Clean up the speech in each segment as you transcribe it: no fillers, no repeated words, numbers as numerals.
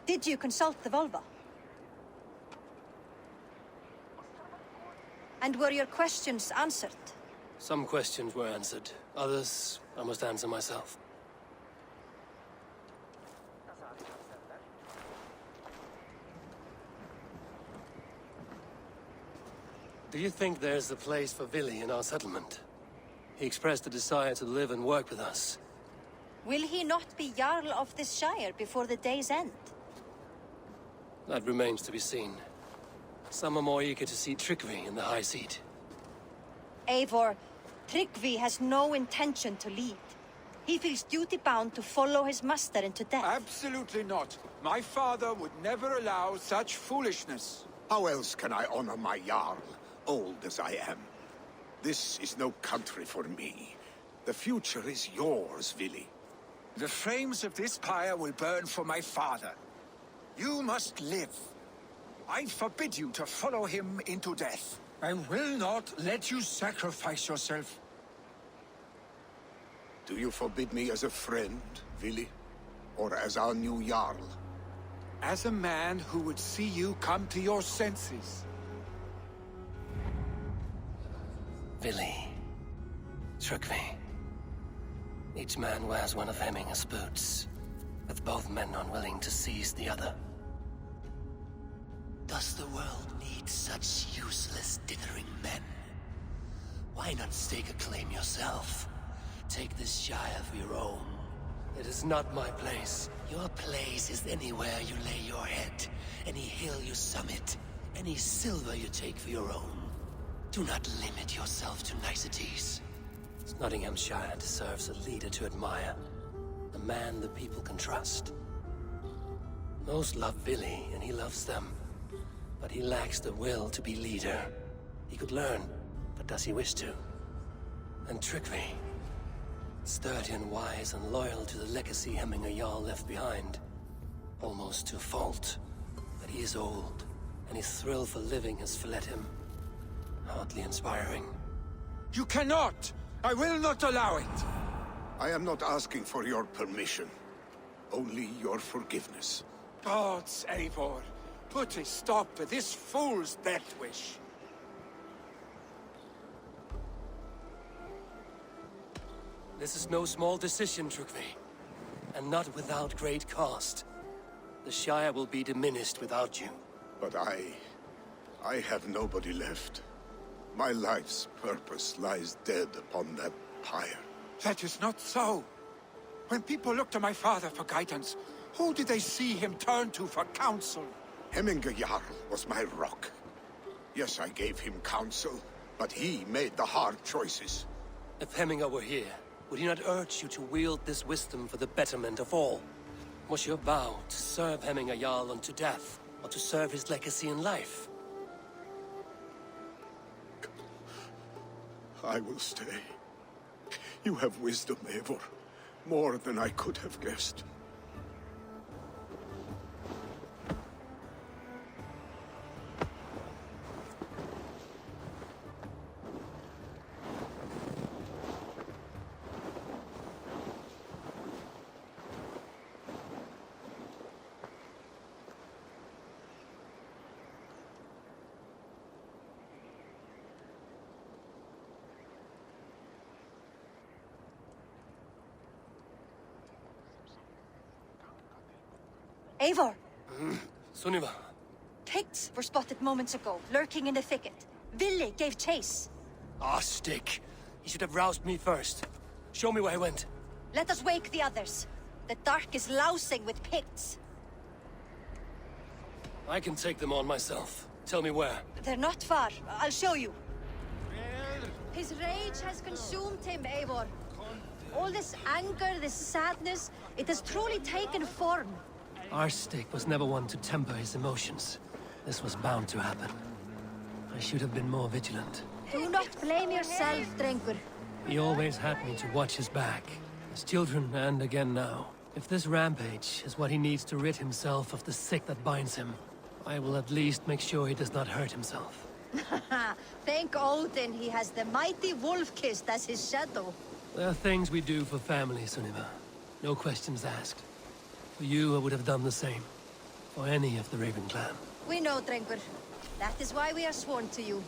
Did you consult the Volva? And were your questions answered? Some questions were answered. Others, I must answer myself. Do you think there's a place for Vili in our settlement? He expressed a desire to live and work with us. Will he not be Jarl of this shire before the day's end? That remains to be seen. Some are more eager to see Trygve in the high seat. Eivor, Trygve has no intention to lead. He feels duty-bound to follow his master into death. Absolutely not. My father would never allow such foolishness. How else can I honor my Jarl, old as I am? This is no country for me. The future is yours, Vili. The flames of this pyre will burn for my father. You must live. I forbid you to follow him into death. I will not let you sacrifice yourself. Do you forbid me as a friend, Vili? Or as our new Jarl? As a man who would see you come to your senses. Vili. Trygve. Each man wears one of Hemminger's boots, with both men unwilling to seize the other. Does the world need such useless, dithering men? Why not stake a claim yourself? Take this shire for your own. It is not my place. Your place is anywhere you lay your head, any hill you summit, any silver you take for your own. Do not limit yourself to niceties. Snotinghamscire deserves a leader to admire. A man the people can trust. Most love Vili, and he loves them. But he lacks the will to be leader. He could learn, but does he wish to? And Trygve, sturdy and wise and loyal to the legacy Hemminger Jarl left behind. Almost to a fault. But he is old, and his thrill for living has fled him. Hardly inspiring. You cannot! I will not allow it! I am not asking for your permission. Only your forgiveness. Gods, Eivor, put a stop to this fool's death wish. This is no small decision, Trygve. And not without great cost. The Shire will be diminished without you. But I have nobody left. My life's purpose lies dead upon that pyre. That is not so. When people look to my father for guidance, who did they see him turn to for counsel? Hemminger Jarl was my rock. Yes, I gave him counsel, but he made the hard choices. If Hemminger were here, would he not urge you to wield this wisdom for the betterment of all? Was your vow to serve Hemminger Jarl unto death, or to serve his legacy in life? I will stay. You have wisdom, Eivor. More than I could have guessed. Eivor! Sunniva. Picts were spotted moments ago, lurking in the thicket. Vili gave chase. Ah, stick. He should have roused me first. Show me where he went. Let us wake the others. The dark is lousing with Picts. I can take them on myself. Tell me where. They're not far. I'll show you. His rage has consumed him, Eivor. All this anger, this sadness, it has truly taken form. Arstic was never one to temper his emotions. This was bound to happen. I should have been more vigilant. Do not blame yourself, Drengur. He always had me to watch his back. As children, and again now. If this rampage is what he needs to rid himself of the sick that binds him, I will at least make sure he does not hurt himself. Thank Odin he has the mighty Wolf-Kissed as his shadow. There are things we do for family, Sunniva. No questions asked. For you, I would have done the same. For any of the Raven clan. We know, Drengur. That is why we are sworn to you.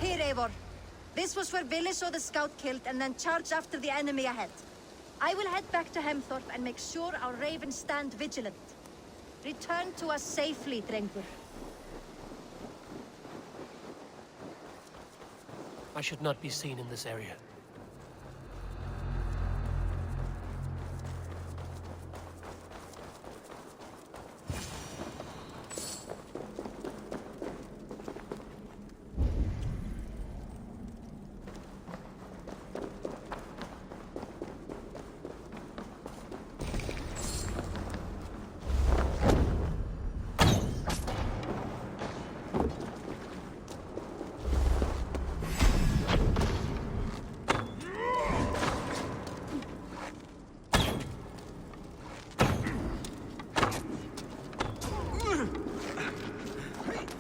Here, Eivor. This was where Vili saw the scout killed and then charged after the enemy ahead. I will head back to Hemthorpe and make sure our ravens stand vigilant. Return to us safely, Drengur. I should not be seen in this area.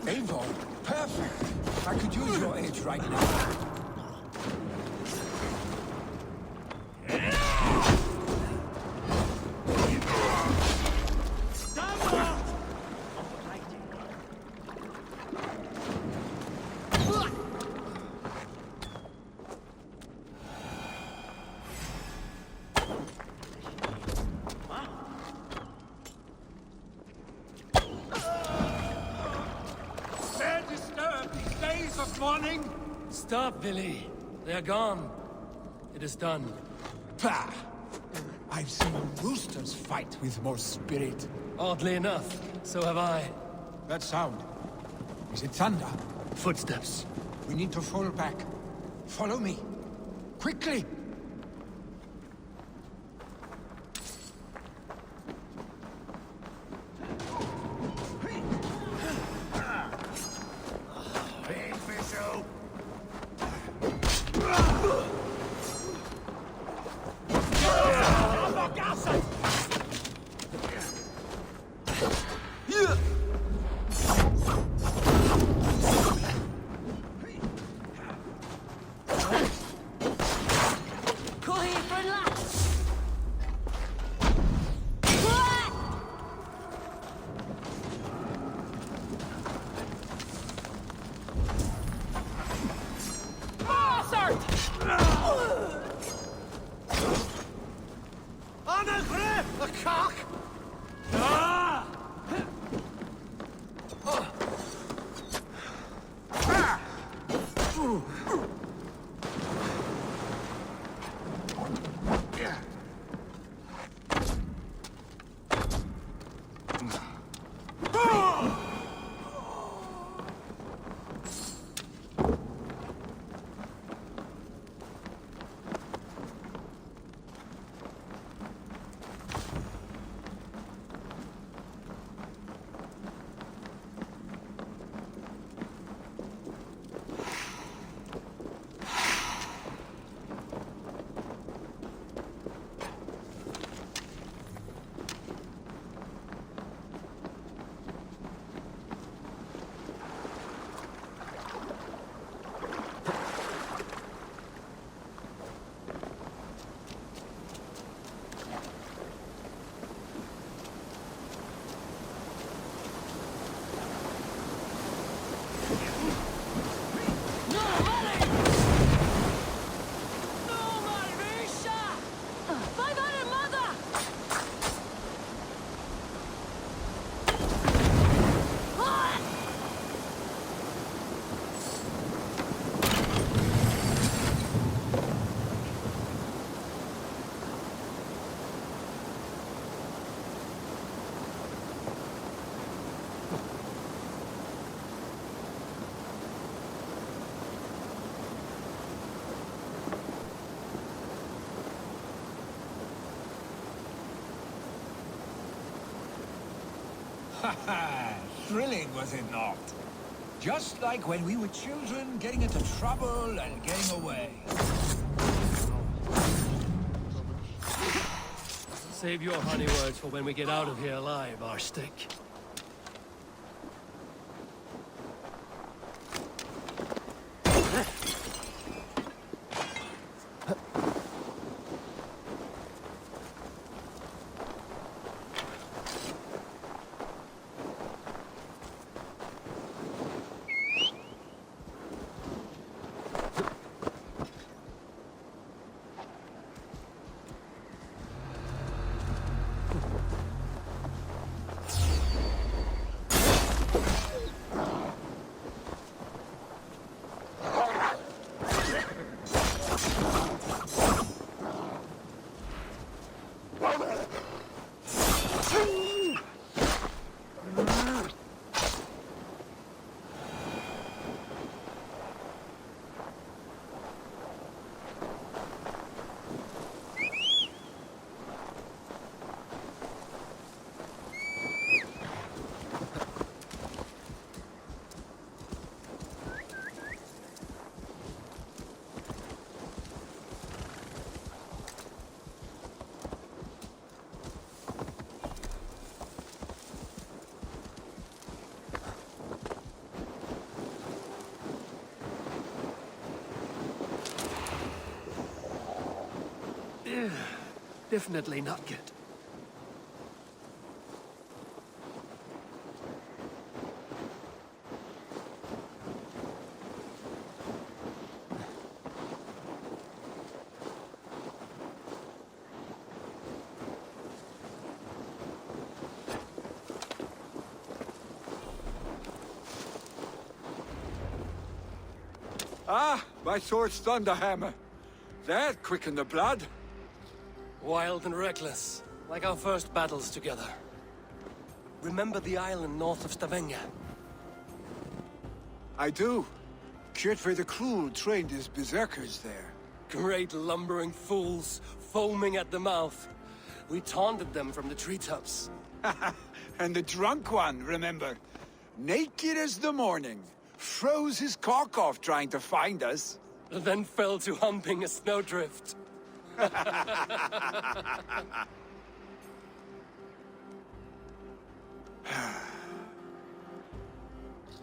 Eivor, perfect. I could use your aid right now. Stop, Vili. They're gone. It is done. Pah! I've seen roosters fight with more spirit. Oddly enough, so have I. That sound. Is it thunder? Footsteps. We need to fall back. Follow me. Quickly! Thrilling, was it not? Just like when we were children, getting into trouble and getting away. Save your honey words for when we get out of here alive, our stick. Definitely not good. Ah, my sword's thunderhammer. That quickened the blood. Wild and reckless, like our first battles together. Remember the island north of Stavanger? I do. Trygve the Cruel trained his berserkers there. Great lumbering fools, foaming at the mouth. We taunted them from the treetops. And the drunk one, remember? Naked as the morning. Froze his cock off trying to find us. Then fell to humping a snowdrift.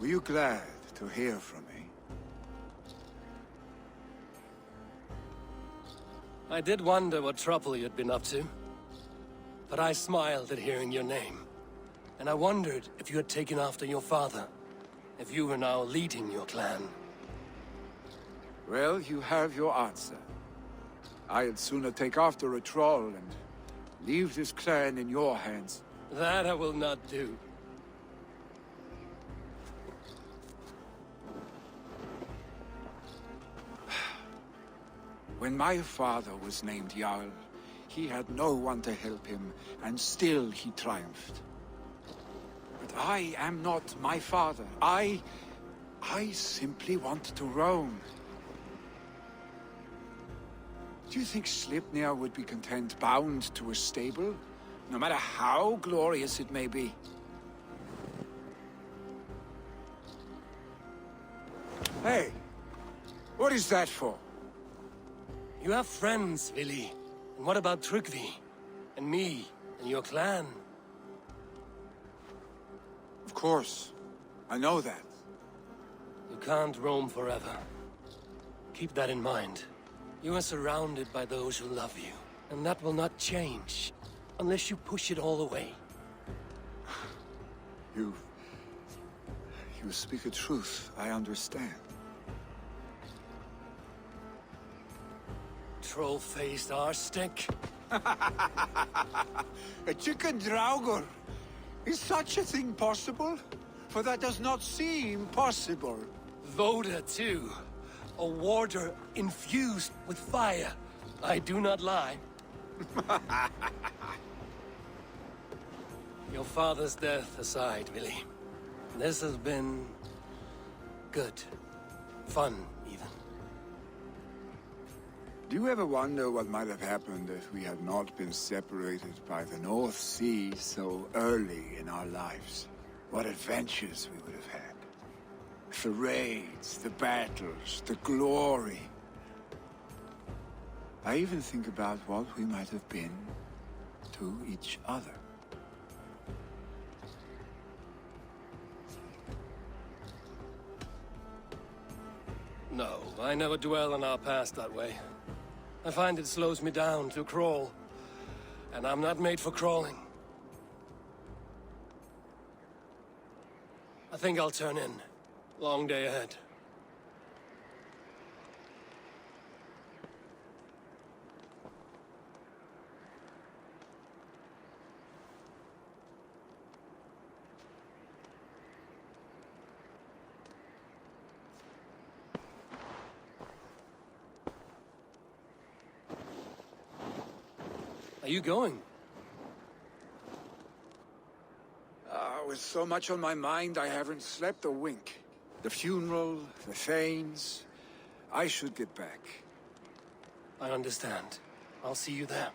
Were you glad to hear from me? I did wonder what trouble you'd been up to. But I smiled at hearing your name. And I wondered if you had taken after your father. If you were now leading your clan. Well, you have your answer. I'd sooner take after a troll and leave this clan in your hands. That I will not do. When my father was named Jarl, he had no one to help him, and still he triumphed. But I am not my father. I simply want to roam. Do you think Sleipnir would be content bound to a stable? No matter how glorious it may be? Hey! What is that for? You have friends, Vili. And what about Trygve? And me? And your clan? Of course. I know that. You can't roam forever. Keep that in mind. You are surrounded by those who love you. And that will not change. Unless you push it all away. You speak a truth, I understand. Troll-faced arstick. A chicken draugr! Is such a thing possible? For that does not seem possible. Voda, too. A warder infused with fire. I do not lie. Your father's death aside, Vili. This has been... good. Fun, even. Do you ever wonder what might have happened if we had not been separated by the North Sea so early in our lives? What adventures we would have had. The raids, the battles, the glory. I even think about what we might have been to each other. No, I never dwell on our past that way. I find it slows me down to crawl. And I'm not made for crawling. I think I'll turn in. Long day ahead. Are you going? With so much on my mind, I haven't slept a wink. The funeral, the Thanes. I should get back. I understand. I'll see you there.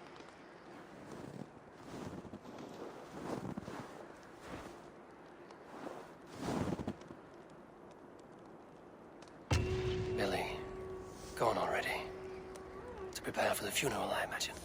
Vili, gone already. To prepare for the funeral, I imagine.